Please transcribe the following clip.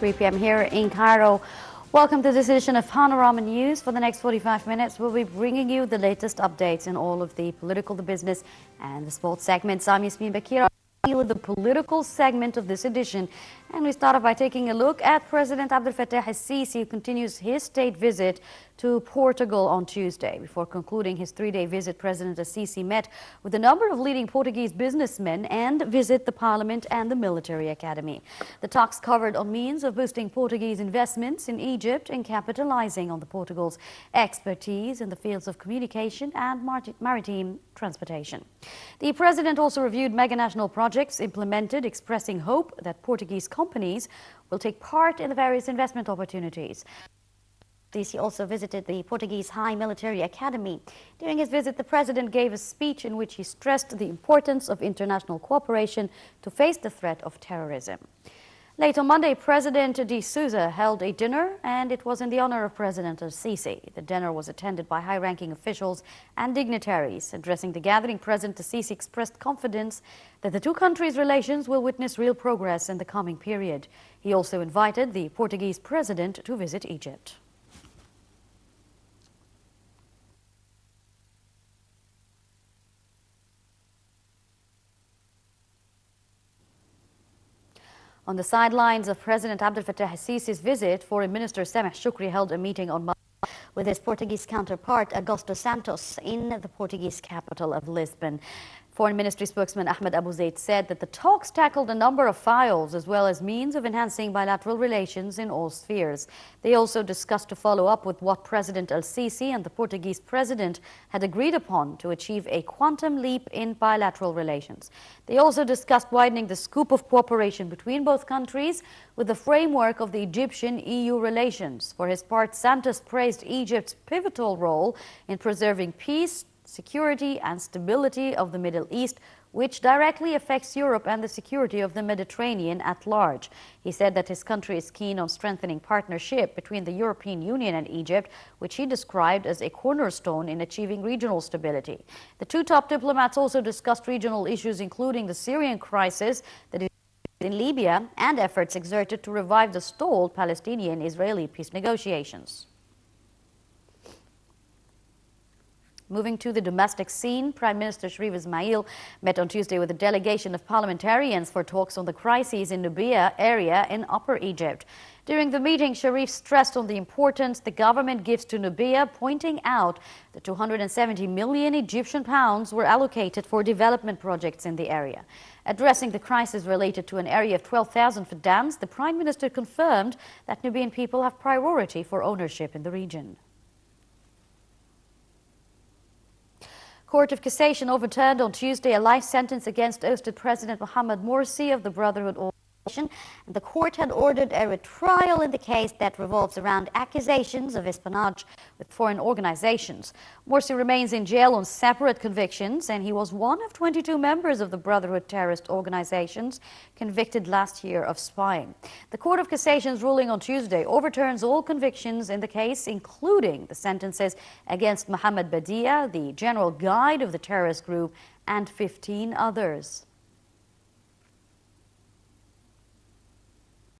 3 p.m. here in Cairo. Welcome to this edition of Panorama News. For the next 45 minutes, we'll be bringing you the latest updates in all of the political, the business, and the sports segments. I'm Yasmin Bakir with the political segment of this edition. And we start off by taking a look at President Abdel Fattah al-Sisi, who continues his state visit to Portugal on Tuesday. Before concluding his three-day visit, President al-Sisi met with a number of leading Portuguese businessmen and visit the parliament and the military academy. The talks covered on means of boosting Portuguese investments in Egypt and capitalizing on the Portugal's expertise in the fields of communication and maritime transportation. The president also reviewed mega-national projects implemented, expressing hope that Portuguese companies will take part in the various investment opportunities. He also visited the Portuguese High Military Academy. During his visit, the president gave a speech in which he stressed the importance of international cooperation to face the threat of terrorism. Late on Monday, President de Sousa held a dinner, and it was in the honor of President al-Sisi. The dinner was attended by high-ranking officials and dignitaries. Addressing the gathering, President al-Sisi expressed confidence that the two countries' relations will witness real progress in the coming period. He also invited the Portuguese president to visit Egypt. On the sidelines of President Abdel Fattah al-Sisi's visit, Foreign Minister Sameh Shoukry held a meeting on Monday with his Portuguese counterpart Augusto Santos in the Portuguese capital of Lisbon. Foreign Ministry spokesman Ahmed Abu Zaid said that the talks tackled a number of files as well as means of enhancing bilateral relations in all spheres. They also discussed to follow up with what President al-Sisi and the Portuguese president had agreed upon to achieve a quantum leap in bilateral relations. They also discussed widening the scope of cooperation between both countries with the framework of the Egyptian-EU relations. For his part, Santos praised Egypt's pivotal role in preserving peace, security and stability of the Middle East, which directly affects Europe and the security of the Mediterranean at large. He said that his country is keen on strengthening partnership between the European Union and Egypt, which he described as a cornerstone in achieving regional stability. The two top diplomats also discussed regional issues, including the Syrian crisis that is in Libya and efforts exerted to revive the stalled Palestinian-Israeli peace negotiations. Moving to the domestic scene, Prime Minister Sharif Ismail met on Tuesday with a delegation of parliamentarians for talks on the crises in Nubia area in Upper Egypt. During the meeting, Sharif stressed on the importance the government gives to Nubia, pointing out that 270 million Egyptian pounds were allocated for development projects in the area. Addressing the crisis related to an area of 12,000 fadans, the Prime Minister confirmed that Nubian people have priority for ownership in the region. Court of Cassation overturned on Tuesday a life sentence against ousted President Mohamed Morsi of the Brotherhood Organization. The court had ordered a retrial in the case that revolves around accusations of espionage with foreign organizations. Morsi remains in jail on separate convictions, and he was one of 22 members of the Brotherhood terrorist organizations convicted last year of spying. The Court of Cassation's ruling on Tuesday overturns all convictions in the case, including the sentences against Mohamed Badia, the general guide of the terrorist group, and 15 others.